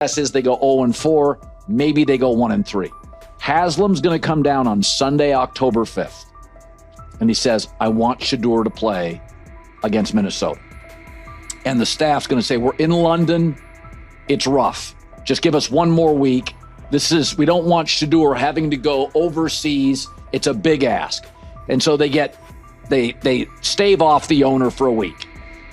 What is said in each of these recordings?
Guess is they go 0-4, maybe they go 1-3. Haslam's going to come down on Sunday, October 5th, and he says, I want Shedeur to play against Minnesota. And the staff's going to say, we're in London, it's rough. Just give us one more week. We don't want Shedeur having to go overseas. It's a big ask. And so they stave off the owner for a week.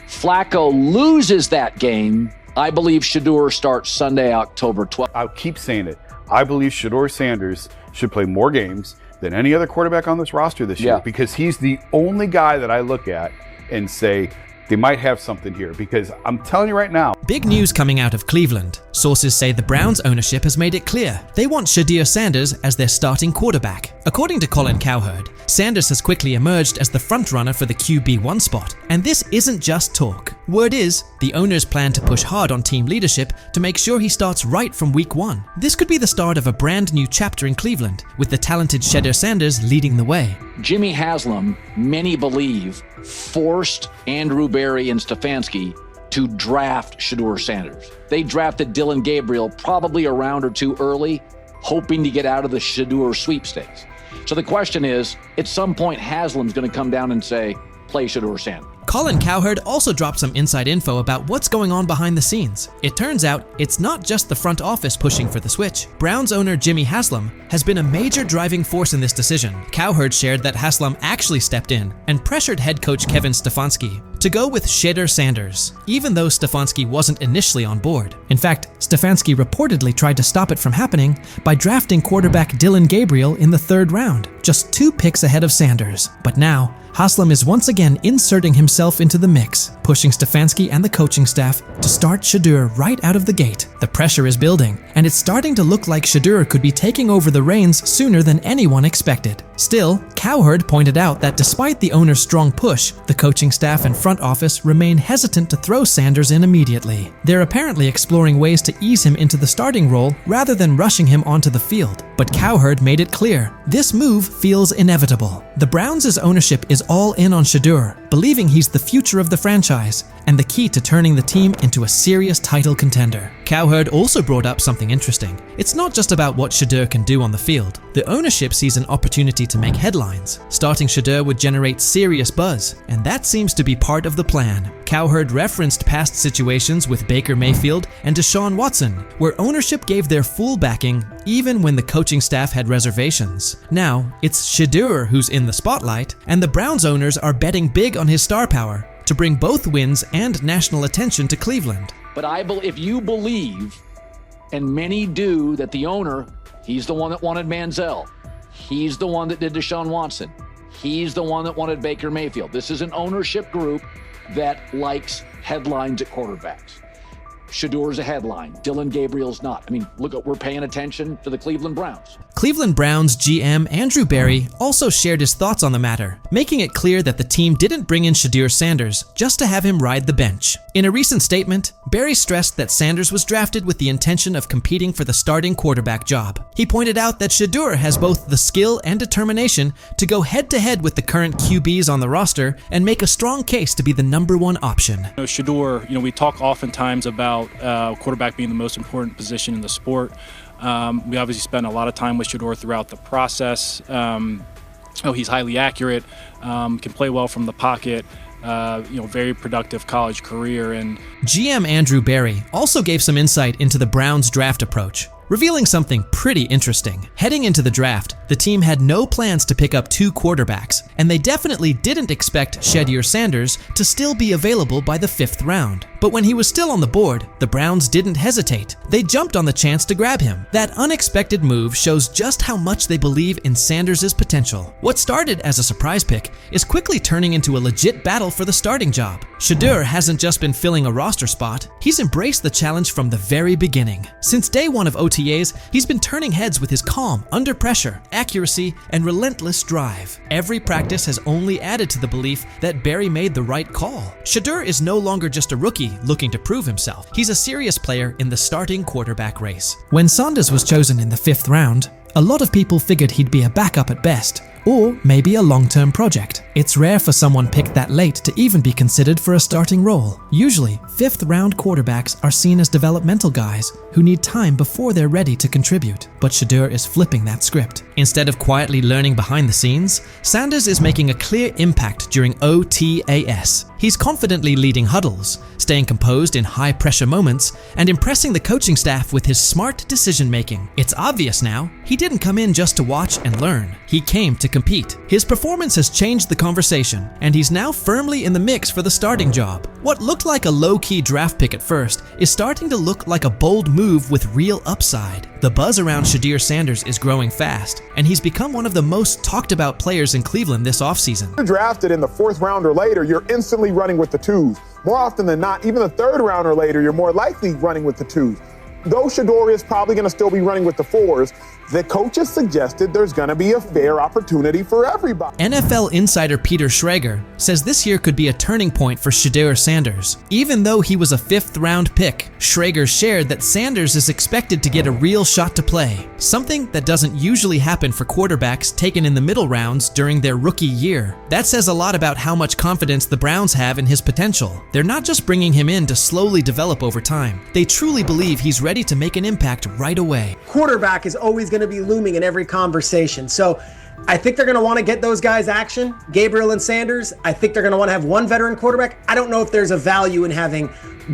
Flacco loses that game. I believe Shedeur starts Sunday, October 12th. I'll keep saying it. I believe Shedeur Sanders should play more games than any other quarterback on this roster this year, because he's the only guy that I look at and say, they might have something here, because I'm telling you right now. Big news coming out of Cleveland. Sources say the Browns ownership has made it clear they want Shedeur Sanders as their starting quarterback. According to Colin Cowherd, Sanders has quickly emerged as the frontrunner for the QB1 spot, and this isn't just talk. Word is, the owners plan to push hard on team leadership to make sure he starts right from week 1. This could be the start of a brand new chapter in Cleveland, with the talented Shedeur Sanders leading the way. Jimmy Haslam, many believe, forced Andrew Berry and Stefanski to draft Shedeur Sanders. They drafted Dylan Gabriel probably a round or two early, hoping to get out of the Shedeur sweepstakes. So the question is, at some point, Haslam's going to come down and say, play Shedeur Sanders. Colin Cowherd also dropped some inside info about what's going on behind the scenes. It turns out it's not just the front office pushing for the switch. Browns owner Jimmy Haslam has been a major driving force in this decision. Cowherd shared that Haslam actually stepped in and pressured head coach Kevin Stefanski to go with Shedeur Sanders, even though Stefanski wasn't initially on board. In fact, Stefanski reportedly tried to stop it from happening by drafting quarterback Dylan Gabriel in the 3rd round, just 2 picks ahead of Sanders. But now, Haslam is once again inserting himself into the mix, pushing Stefanski and the coaching staff to start Shedeur right out of the gate. The pressure is building, and it's starting to look like Shedeur could be taking over the reins sooner than anyone expected. Still, Cowherd pointed out that despite the owner's strong push, the coaching staff and front office remain hesitant to throw Sanders in immediately. They're apparently exploring ways to ease him into the starting role rather than rushing him onto the field. But Cowherd made it clear, this move feels inevitable. The Browns' ownership is all in on Shedeur, believing he's the future of the franchise and the key to turning the team into a serious title contender. Cowherd also brought up something interesting. It's not just about what Shedeur can do on the field. The ownership sees an opportunity to make headlines. Starting Shedeur would generate serious buzz, and that seems to be part of the plan. Cowherd referenced past situations with Baker Mayfield and Deshaun Watson, where ownership gave their full backing even when the coaching staff had reservations. Now, it's Shedeur who's in the spotlight, and the Browns owners are betting big on his star power to bring both wins and national attention to Cleveland. But if you believe, and many do, that the owner, he's the one that wanted Manziel, he's the one that did Deshaun Watson, he's the one that wanted Baker Mayfield. This is an ownership group that likes headlines at quarterbacks. Shedeur's a headline. Dylan Gabriel's not. I mean, look, we're paying attention to the Cleveland Browns. Cleveland Browns GM Andrew Berry also shared his thoughts on the matter, making it clear that the team didn't bring in Shedeur Sanders just to have him ride the bench. In a recent statement, Berry stressed that Sanders was drafted with the intention of competing for the starting quarterback job. He pointed out that Shedeur has both the skill and determination to go head-to-head with the current QBs on the roster and make a strong case to be the #1 option. Shedeur, we talk oftentimes about quarterback being the most important position in the sport. We obviously spent a lot of time with Shedeur throughout the process. He's highly accurate, can play well from the pocket. Very productive college career. And GM Andrew Berry also gave some insight into the Browns' draft approach, revealing something pretty interesting. Heading into the draft, the team had no plans to pick up 2 quarterbacks, and they definitely didn't expect Shedeur Sanders to still be available by the 5th round. But when he was still on the board, the Browns didn't hesitate. They jumped on the chance to grab him. That unexpected move shows just how much they believe in Sanders' potential. What started as a surprise pick is quickly turning into a legit battle for the starting job. Shedeur hasn't just been filling a roster spot, he's embraced the challenge from the very beginning. Since day 1 of OTAs, he's been turning heads with his calm, under pressure, accuracy, and relentless drive. Every practice has only added to the belief that Berry made the right call. Shedeur is no longer just a rookie looking to prove himself. He's a serious player in the starting quarterback race. When Sanders was chosen in the 5th round, a lot of people figured he'd be a backup at best, or maybe a long-term project. It's rare for someone picked that late to even be considered for a starting role. Usually, fifth-round quarterbacks are seen as developmental guys who need time before they're ready to contribute. But Shedeur is flipping that script. Instead of quietly learning behind the scenes, Sanders is making a clear impact during OTAS. He's confidently leading huddles, staying composed in high-pressure moments, and impressing the coaching staff with his smart decision-making. It's obvious now, he didn't come in just to watch and learn. He came to compete. His performance has changed the conversation, and he's now firmly in the mix for the starting job. What looked like a low-key draft pick at first is starting to look like a bold move with real upside. The buzz around Shedeur Sanders is growing fast, and he's become one of the most talked about players in Cleveland this offseason. If you're drafted in the 4th round or later, you're instantly running with the 2s. More often than not, even the 3rd round or later, you're more likely running with the 2s. Though Shedeur is probably going to still be running with the 4s, the coaches suggested there's going to be a fair opportunity for everybody. NFL insider Peter Schrager says this year could be a turning point for Shedeur Sanders. Even though he was a 5th-round pick, Schrager shared that Sanders is expected to get a real shot to play, something that doesn't usually happen for quarterbacks taken in the middle rounds during their rookie year. That says a lot about how much confidence the Browns have in his potential. They're not just bringing him in to slowly develop over time. They truly believe he's ready to make an impact right away. Quarterback is always going to be looming in every conversation. So I think they're going to want to get those guys action, Gabriel and Sanders. I think they're going to want to have one veteran quarterback. I don't know if there's a value in having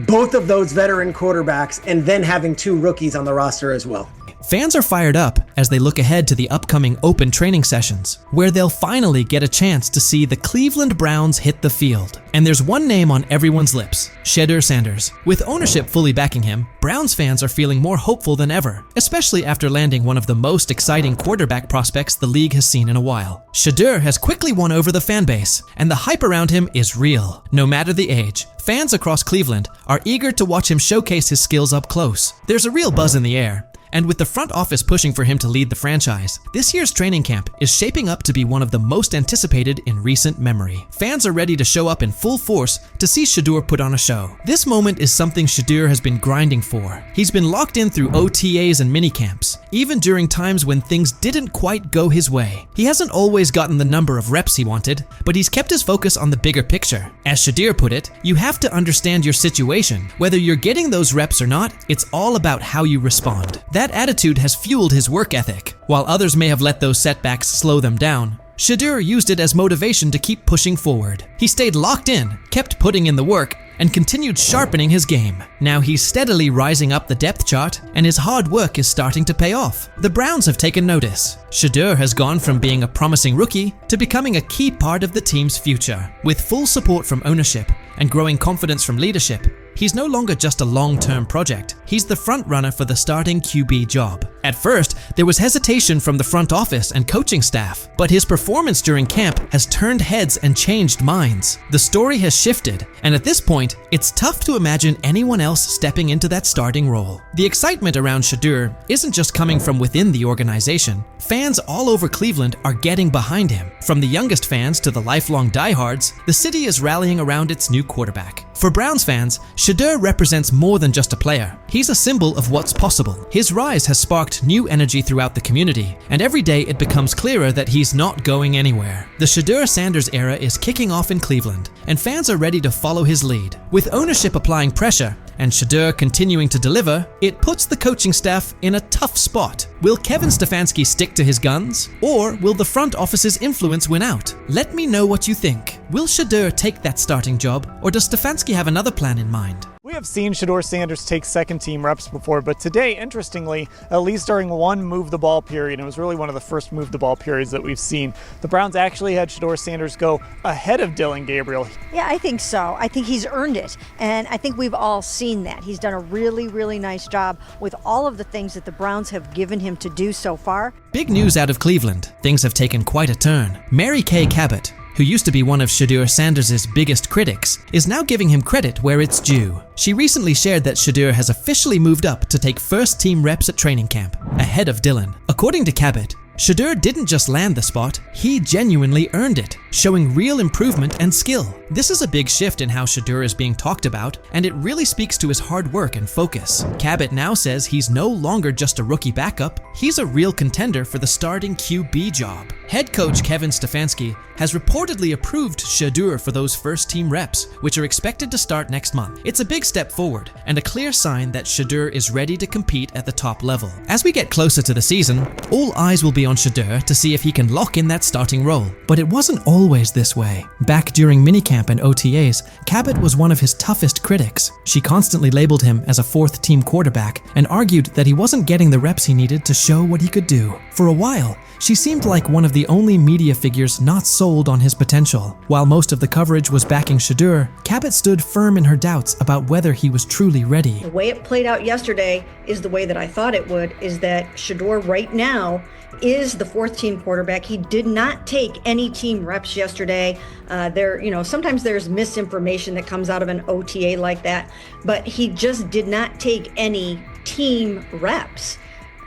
both of those veteran quarterbacks and then having 2 rookies on the roster as well. Fans are fired up as they look ahead to the upcoming open training sessions, where they'll finally get a chance to see the Cleveland Browns hit the field. And there's one name on everyone's lips, Shedeur Sanders. With ownership fully backing him, Browns fans are feeling more hopeful than ever, especially after landing one of the most exciting quarterback prospects the league has seen in a while. Shedeur has quickly won over the fan base, and the hype around him is real. No matter the age, fans across Cleveland are eager to watch him showcase his skills up close. There's a real buzz in the air. And with the front office pushing for him to lead the franchise, this year's training camp is shaping up to be one of the most anticipated in recent memory. Fans are ready to show up in full force to see Shedeur put on a show. This moment is something Shedeur has been grinding for. He's been locked in through OTAs and minicamps, even during times when things didn't quite go his way. He hasn't always gotten the number of reps he wanted, but he's kept his focus on the bigger picture. As Shedeur put it, you have to understand your situation. Whether you're getting those reps or not, it's all about how you respond. That attitude has fueled his work ethic. While others may have let those setbacks slow them down, Shedeur used it as motivation to keep pushing forward. He stayed locked in, kept putting in the work, and continued sharpening his game. Now he's steadily rising up the depth chart, and his hard work is starting to pay off. The Browns have taken notice. Shedeur has gone from being a promising rookie to becoming a key part of the team's future. With full support from ownership and growing confidence from leadership, he's no longer just a long-term project. He's the front runner for the starting QB job. At first, there was hesitation from the front office and coaching staff, but his performance during camp has turned heads and changed minds. The story has shifted, and at this point, it's tough to imagine anyone else stepping into that starting role. The excitement around Shedeur isn't just coming from within the organization. Fans all over Cleveland are getting behind him. From the youngest fans to the lifelong diehards, the city is rallying around its new quarterback. For Browns fans, Shedeur represents more than just a player. He's a symbol of what's possible. His rise has sparked new energy throughout the community, and every day it becomes clearer that he's not going anywhere. The Shedeur Sanders era is kicking off in Cleveland, and fans are ready to follow his lead. With ownership applying pressure and Shedeur continuing to deliver, it puts the coaching staff in a tough spot. Will Kevin Stefanski stick to his guns, or will the front office's influence win out? Let me know what you think. Will Shedeur take that starting job, or does Stefanski have another plan in mind? We have seen Shedeur Sanders take second-team reps before, but today, interestingly, at least during one move-the-ball period, it was really one of the first move-the-ball periods that we've seen, the Browns actually had Shedeur Sanders go ahead of Dillon Gabriel. Yeah, I think so. I think he's earned it, and I think we've all seen that. He's done a really, really nice job with all of the things that the Browns have given him to do so far. Big news out of Cleveland. Things have taken quite a turn. Mary Kay Cabot, who used to be one of Shedeur Sanders' biggest critics, is now giving him credit where it's due. She recently shared that Shedeur has officially moved up to take first-team reps at training camp, ahead of Dillon. According to Cabot, Shedeur didn't just land the spot, he genuinely earned it, showing real improvement and skill. This is a big shift in how Shedeur is being talked about, and it really speaks to his hard work and focus. Cabot now says he's no longer just a rookie backup, he's a real contender for the starting QB job. Head coach Kevin Stefanski has reportedly approved Shedeur for those first-team reps, which are expected to start next month. It's a big step forward, and a clear sign that Shedeur is ready to compete at the top level. As we get closer to the season, all eyes will be on Shedeur to see if he can lock in that starting role. But it wasn't always this way. Back during minicamp and OTAs, Cabot was one of his toughest critics. She constantly labeled him as a fourth-team quarterback and argued that he wasn't getting the reps he needed to show what he could do. For a while, she seemed like one of the only media figures not sold on his potential. While most of the coverage was backing Shedeur, Cabot stood firm in her doubts about whether he was truly ready. The way it played out yesterday is the way that I thought it would, is that Shedeur right now is the fourth-team quarterback. He did not take any team reps yesterday. Sometimes there's misinformation that comes out of an OTA like that, but he just did not take any team reps.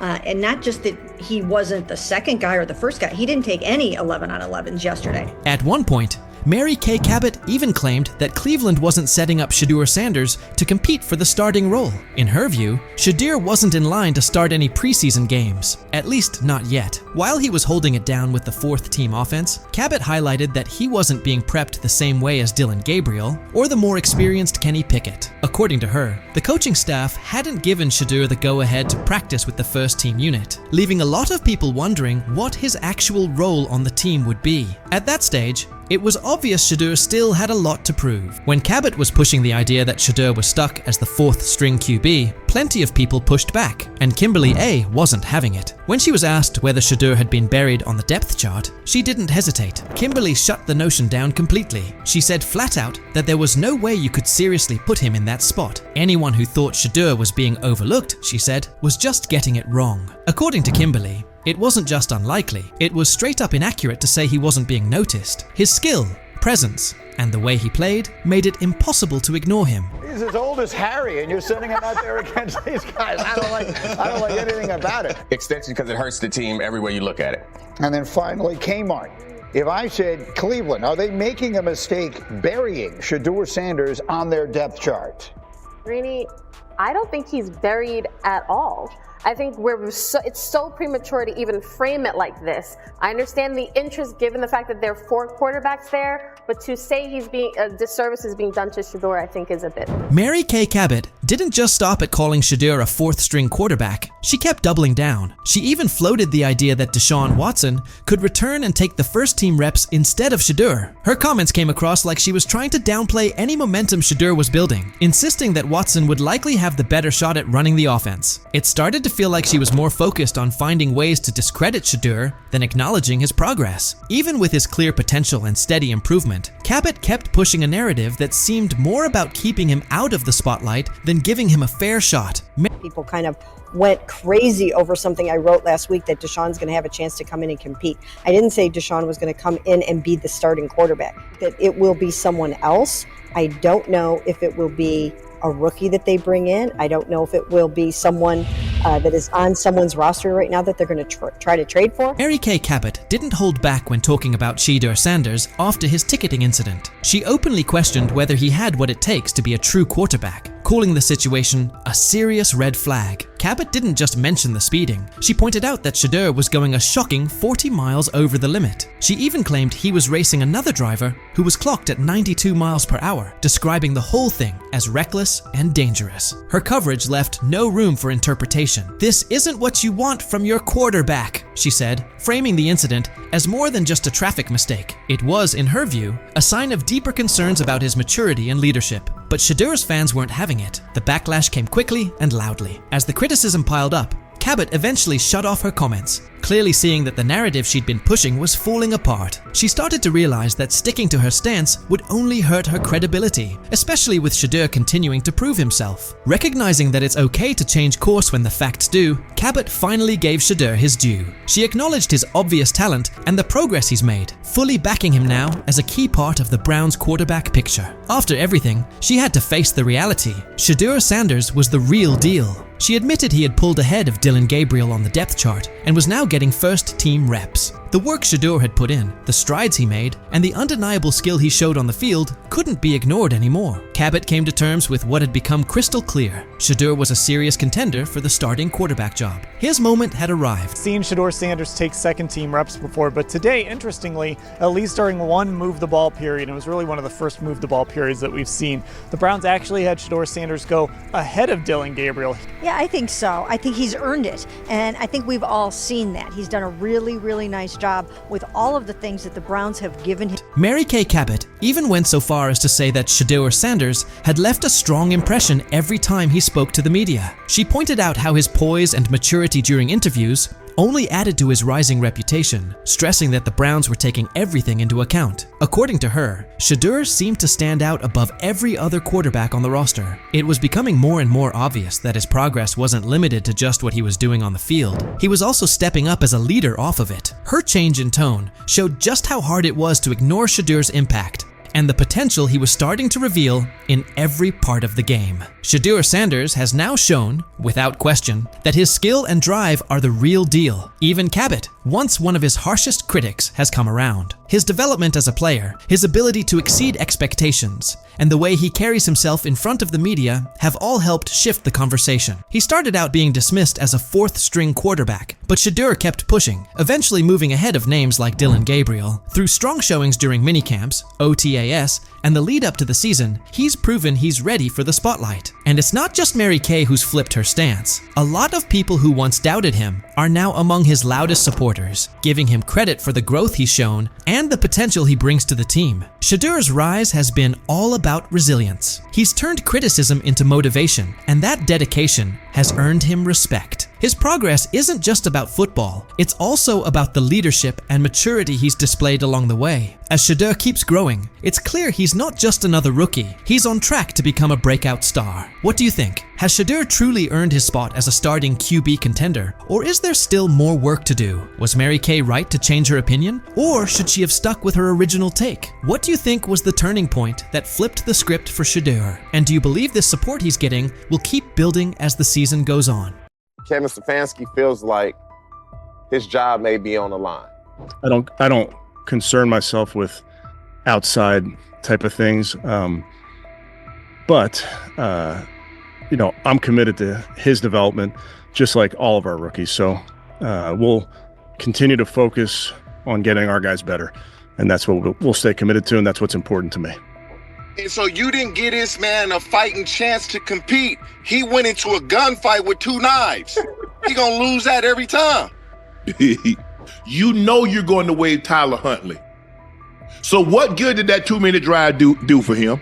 And not just that he wasn't the second guy or the first guy, he didn't take any 11 on 11s yesterday. At one point, Mary Kay Cabot even claimed that Cleveland wasn't setting up Shedeur Sanders to compete for the starting role. In her view, Shedeur wasn't in line to start any preseason games, at least not yet. While he was holding it down with the fourth-team offense, Cabot highlighted that he wasn't being prepped the same way as Dylan Gabriel or the more experienced Kenny Pickett. According to her, the coaching staff hadn't given Shedeur the go-ahead to practice with the first-team unit, leaving a lot of people wondering what his actual role on the team would be. At that stage, it was obvious Shedeur still had a lot to prove. When Cabot was pushing the idea that Shedeur was stuck as the fourth-string QB, plenty of people pushed back, and Kimberly A wasn't having it. When she was asked whether Shedeur had been buried on the depth chart, she didn't hesitate. Kimberly shut the notion down completely. She said flat out that there was no way you could seriously put him in that spot. Anyone who thought Shedeur was being overlooked, she said, was just getting it wrong. According to Kimberly, it wasn't just unlikely, it was straight up inaccurate to say he wasn't being noticed. His skill, presence, and the way he played made it impossible to ignore him. He's as old as Harry, and you're sending him out there against these guys. I don't like anything about it. Extension because it hurts the team every way you look at it. And then finally, Kmart. If I said Cleveland, are they making a mistake burying Shedeur Sanders on their depth chart? Greeny, I don't think he's buried at all. I think it's so premature to even frame it like this. I understand the interest given the fact that there are 4 quarterbacks there, but to say a disservice is being done to Shedeur, I think is a bit. Mary Kay Cabot didn't just stop at calling Shedeur a fourth-string quarterback. She kept doubling down. She even floated the idea that Deshaun Watson could return and take the first-team reps instead of Shedeur. Her comments came across like she was trying to downplay any momentum Shedeur was building, insisting that Watson would likely have the better shot at running the offense. It started to feel like she was more focused on finding ways to discredit Shedeur than acknowledging his progress. Even with his clear potential and steady improvement, Cabot kept pushing a narrative that seemed more about keeping him out of the spotlight than giving him a fair shot. People kind of went crazy over something I wrote last week, that Deshaun's going to have a chance to come in and compete. I didn't say Deshaun was going to come in and be the starting quarterback, that it will be someone else. I don't know if it will be a rookie that they bring in. I don't know if it will be someone that is on someone's roster right now that they're going to try to trade for. Mary Kay Cabot didn't hold back when talking about Shedeur Sanders after his ticketing incident. She openly questioned whether he had what it takes to be a true quarterback, calling the situation a serious red flag. Cabot didn't just mention the speeding. She pointed out that Shedeur was going a shocking 40 miles over the limit. She even claimed he was racing another driver who was clocked at 92 miles per hour, describing the whole thing as reckless and dangerous. Her coverage left no room for interpretation. "This isn't what you want from your quarterback," she said, framing the incident as more than just a traffic mistake. It was, in her view, a sign of deeper concerns about his maturity and leadership. But Shedeur's fans weren't having it. The backlash came quickly and loudly. As the criticism piled up, Cabot eventually shut off her comments, clearly seeing that the narrative she'd been pushing was falling apart. She started to realize that sticking to her stance would only hurt her credibility, especially with Shedeur continuing to prove himself. Recognizing that it's okay to change course when the facts do, Cabot finally gave Shedeur his due. She acknowledged his obvious talent and the progress he's made, fully backing him now as a key part of the Browns' quarterback picture. After everything, she had to face the reality. Shedeur Sanders was the real deal. She admitted he had pulled ahead of Dillon Gabriel on the depth chart and was now getting first-team reps. The work Shedeur had put in, the strides he made, and the undeniable skill he showed on the field couldn't be ignored anymore. Cabot came to terms with what had become crystal clear. Shedeur was a serious contender for the starting quarterback job. His moment had arrived. Seen Shedeur Sanders take second-team reps before, but today, interestingly, at least during one move-the-ball period, it was really one of the first move-the-ball periods that we've seen, the Browns actually had Shedeur Sanders go ahead of Dillon Gabriel. Yeah, I think so. I think he's earned it, and I think we've all seen that. He's done a really, really nice job with all of the things that the Browns have given him. Mary Kay Cabot even went so far as to say that Shedeur Sanders had left a strong impression every time he spoke to the media. She pointed out how his poise and maturity during interviews only added to his rising reputation, stressing that the Browns were taking everything into account. According to her, Shedeur seemed to stand out above every other quarterback on the roster. It was becoming more and more obvious that his progress wasn't limited to just what he was doing on the field. He was also stepping up as a leader off of it. Her change in tone showed just how hard it was to ignore Shedeur's impact and the potential he was starting to reveal in every part of the game. Shedeur Sanders has now shown, without question, that his skill and drive are the real deal. Even Cabot, once one of his harshest critics, has come around. His development as a player, his ability to exceed expectations, and the way he carries himself in front of the media have all helped shift the conversation. He started out being dismissed as a fourth-string quarterback, but Shedeur kept pushing, eventually moving ahead of names like Dillon Gabriel. Through strong showings during minicamps, OTAS, and the lead up to the season, he's proven he's ready for the spotlight. And it's not just Mary Kay who's flipped her stance. A lot of people who once doubted him are now among his loudest supporters, giving him credit for the growth he's shown and the potential he brings to the team. Shedeur's rise has been all about resilience. He's turned criticism into motivation, and that dedication has earned him respect. His progress isn't just about football, it's also about the leadership and maturity he's displayed along the way. As Shedeur keeps growing, it's clear he's not just another rookie, he's on track to become a breakout star. What do you think? Has Shedeur truly earned his spot as a starting QB contender, or is there still more work to do? Was Mary Kay right to change her opinion, or should she have stuck with her original take? What do you think was the turning point that flipped the script for Shedeur? And do you believe this support he's getting will keep building as the season goes on? Kevin Stefanski feels like his job may be on the line. I don't concern myself with outside type of things, but I'm committed to his development, just like all of our rookies. So we'll continue to focus on getting our guys better, and that's what we'll stay committed to, and that's what's important to me. And so you didn't get this man a fighting chance to compete. He went into a gunfight with 2 knives. He gonna lose that every time. You know you're going to waive Tyler Huntley. So what good did that 2-minute drive do for him?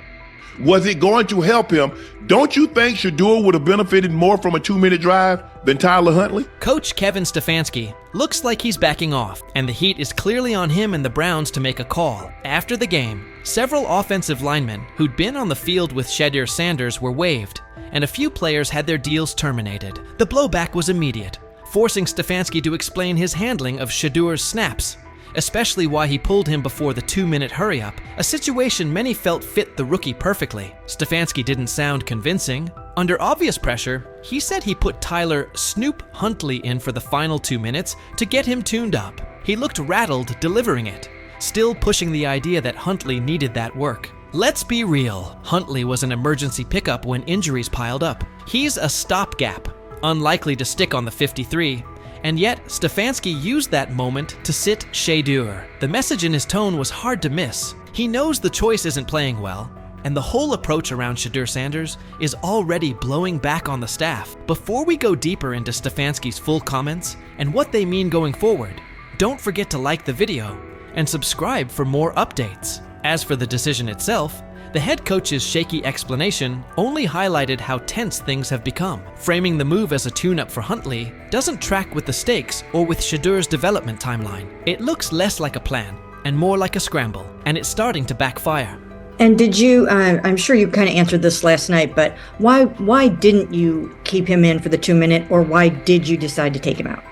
Was it going to help him? Don't you think Shedeur would have benefited more from a 2-minute drive than Tyler Huntley? Coach Kevin Stefanski looks like he's backing off, and the heat is clearly on him and the Browns to make a call. After the game, several offensive linemen who'd been on the field with Shedeur Sanders were waived, and a few players had their deals terminated. The blowback was immediate, forcing Stefanski to explain his handling of Shedeur's snaps, especially why he pulled him before the 2-minute hurry-up, a situation many felt fit the rookie perfectly. Stefanski didn't sound convincing. Under obvious pressure, he said he put Tyler Snoop Huntley in for the final 2 minutes to get him tuned up. He looked rattled delivering it, still pushing the idea that Huntley needed that work. Let's be real, Huntley was an emergency pickup when injuries piled up. He's a stopgap, unlikely to stick on the 53, and yet Stefanski used that moment to sit Shedeur. The message in his tone was hard to miss. He knows the choice isn't playing well, and the whole approach around Shedeur Sanders is already blowing back on the staff. Before we go deeper into Stefanski's full comments and what they mean going forward, don't forget to like the video and subscribe for more updates. As for the decision itself, the head coach's shaky explanation only highlighted how tense things have become. Framing the move as a tune-up for Huntley doesn't track with the stakes or with Shedeur's development timeline. It looks less like a plan and more like a scramble, and it's starting to backfire. And did you, I'm sure you kind of answered this last night, but why didn't you keep him in for the 2-minute, or why did you decide to take him out?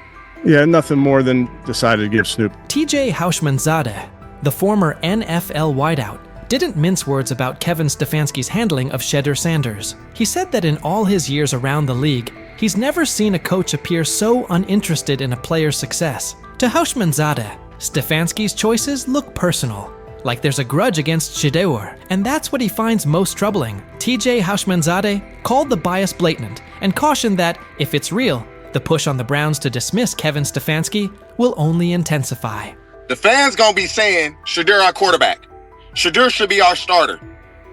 Yeah, nothing more than decided to give Snoop. TJ Houshmandzadeh, the former NFL wideout, didn't mince words about Kevin Stefanski's handling of Shedeur Sanders. He said that in all his years around the league, He's never seen a coach appear so uninterested in a player's success. To Houshmandzadeh, Stefanski's choices look personal, like there's a grudge against Shedeur, and that's what he finds most troubling. TJ Houshmandzadeh called the bias blatant and cautioned that, if it's real, the push on the Browns to dismiss Kevin Stefanski will only intensify. The fans gonna be saying, Shedeur our quarterback. Shedeur should be our starter.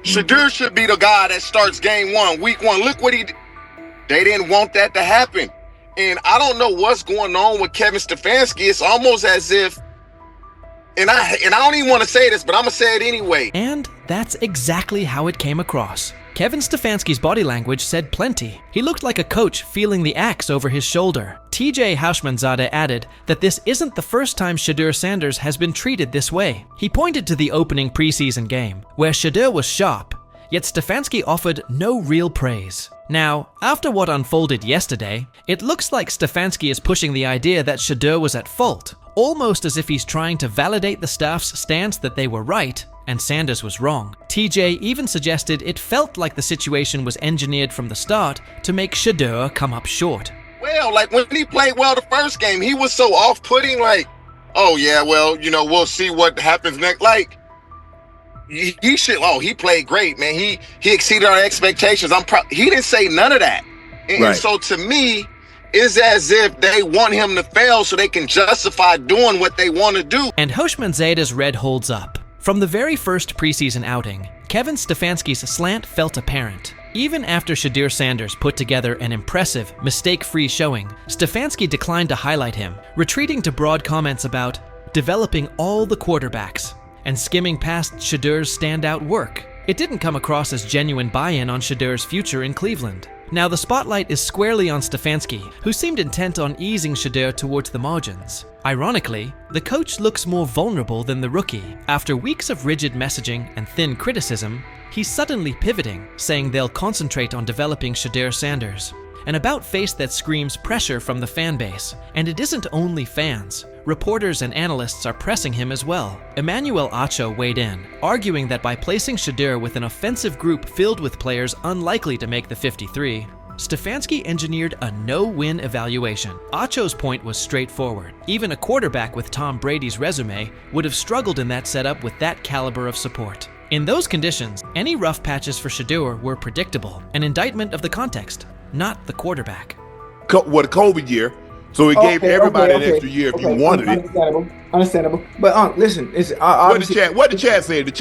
Shedeur should be the guy that starts game one, week one. Look what he did. They didn't want that to happen. And I don't know what's going on with Kevin Stefanski. It's almost as if, and I don't even want to say this, but I'm going to say it anyway. And that's exactly how it came across. Kevin Stefanski's body language said plenty. He looked like a coach feeling the axe over his shoulder. TJ Houshmandzadeh added that this isn't the first time Shedeur Sanders has been treated this way. He pointed to the opening preseason game, where Shedeur was sharp, yet Stefanski offered no real praise. Now, after what unfolded yesterday, it looks like Stefanski is pushing the idea that Shedeur was at fault, almost as if he's trying to validate the staff's stance that they were right and Sanders was wrong. TJ even suggested it felt like the situation was engineered from the start to make Shedeur come up short. Well, like when he played well the first game, he was so off-putting, like, oh yeah, well, we'll see what happens next. Like, he played great, man. He exceeded our expectations. He didn't say none of that. And so to me, it's as if they want him to fail so they can justify doing what they want to do. And Houshmandzadeh's red holds up. From the very first preseason outing, Kevin Stefanski's slant felt apparent. Even after Shedeur Sanders put together an impressive, mistake-free showing, Stefanski declined to highlight him, retreating to broad comments about developing all the quarterbacks and skimming past Shedeur's standout work. It didn't come across as genuine buy-in on Shedeur's future in Cleveland. Now the spotlight is squarely on Stefanski, who seemed intent on easing Shedeur towards the margins. Ironically, the coach looks more vulnerable than the rookie. After weeks of rigid messaging and thin criticism, he's suddenly pivoting, saying they'll concentrate on developing Shedeur Sanders. An about-face that screams pressure from the fan base. And it isn't only fans. Reporters and analysts are pressing him as well. Emmanuel Acho weighed in, arguing that by placing Shedeur with an offensive group filled with players unlikely to make the 53, Stefanski engineered a no-win evaluation. Acho's point was straightforward. Even a quarterback with Tom Brady's resume would have struggled in that setup with that caliber of support. In those conditions, any rough patches for Shedeur were predictable, an indictment of the context, not the quarterback. The COVID year, so it gave everybody an extra year if you wanted it. Understandable. But listen, what the chat say? The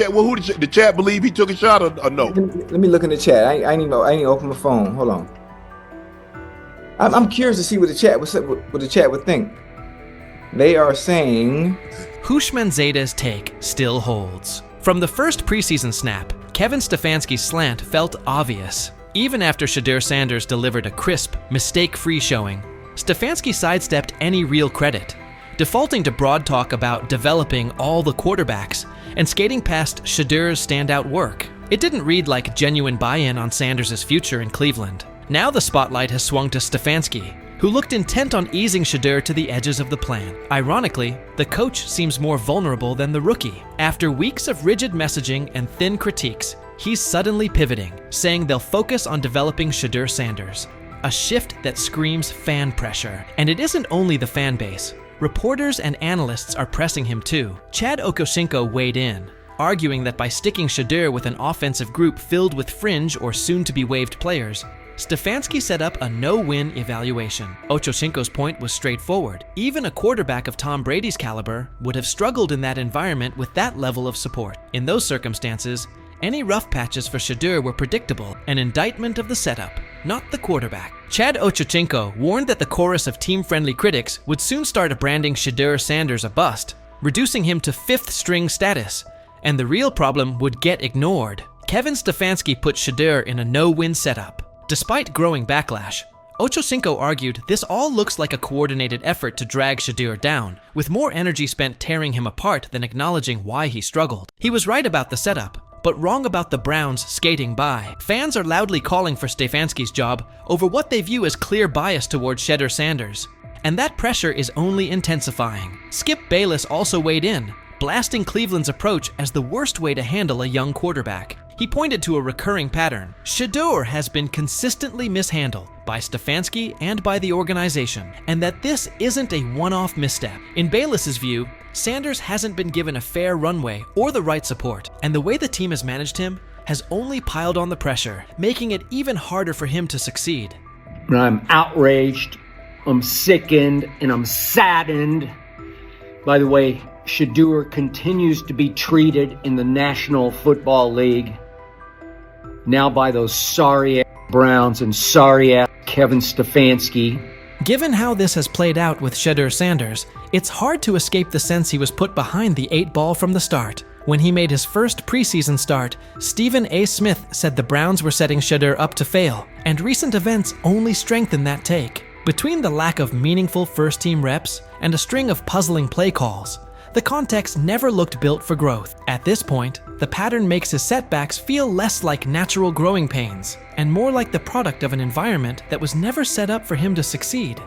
chat believe he took a shot or no? Let me look in the chat. I ain't even open my phone. Hold on. I'm curious to see what the chat would think. They are saying Houshmandzadeh's take still holds. From the first preseason snap, Kevin Stefanski's slant felt obvious. Even after Shedeur Sanders delivered a crisp, mistake-free showing, Stefanski sidestepped any real credit, defaulting to broad talk about developing all the quarterbacks and skating past Shedeur's standout work. It didn't read like genuine buy-in on Sanders' future in Cleveland. Now the spotlight has swung to Stefanski, who looked intent on easing Shedeur to the edges of the plan. Ironically, the coach seems more vulnerable than the rookie. After weeks of rigid messaging and thin critiques, he's suddenly pivoting, saying they'll focus on developing Shedeur Sanders. A shift that screams fan pressure. And it isn't only the fan base. Reporters and analysts are pressing him too. Chad Okosinko weighed in, arguing that by sticking Shedeur with an offensive group filled with fringe or soon-to-be-waived players, Stefanski set up a no-win evaluation. Ochocinco's point was straightforward. Even a quarterback of Tom Brady's caliber would have struggled in that environment with that level of support. In those circumstances, any rough patches for Shedeur were predictable, an indictment of the setup, not the quarterback. Chad Ochocinco warned that the chorus of team-friendly critics would soon start branding Shedeur Sanders a bust, reducing him to fifth-string status, and the real problem would get ignored. Kevin Stefanski put Shedeur in a no-win setup. Despite growing backlash, Ochocinco argued this all looks like a coordinated effort to drag Shedeur down, with more energy spent tearing him apart than acknowledging why he struggled. He was right about the setup, but wrong about the Browns skating by. Fans are loudly calling for Stefanski's job over what they view as clear bias towards Shedeur Sanders, and that pressure is only intensifying. Skip Bayless also weighed in, blasting Cleveland's approach as the worst way to handle a young quarterback. He pointed to a recurring pattern. Shedeur has been consistently mishandled by Stefanski and by the organization, and that this isn't a one-off misstep. In Bayless's view, Sanders hasn't been given a fair runway or the right support, and the way the team has managed him has only piled on the pressure, making it even harder for him to succeed. I'm outraged, I'm sickened, and I'm saddened by the way Shedeur continues to be treated in the National Football League, now by those sorry-ass Browns and sorry-ass Kevin Stefanski. Given how this has played out with Shedeur Sanders, it's hard to escape the sense he was put behind the 8-ball from the start. When he made his first preseason start, Stephen A. Smith said the Browns were setting Shedeur up to fail, and recent events only strengthen that take. Between the lack of meaningful first-team reps and a string of puzzling play calls, the context never looked built for growth. At this point, the pattern makes his setbacks feel less like natural growing pains and more like the product of an environment that was never set up for him to succeed.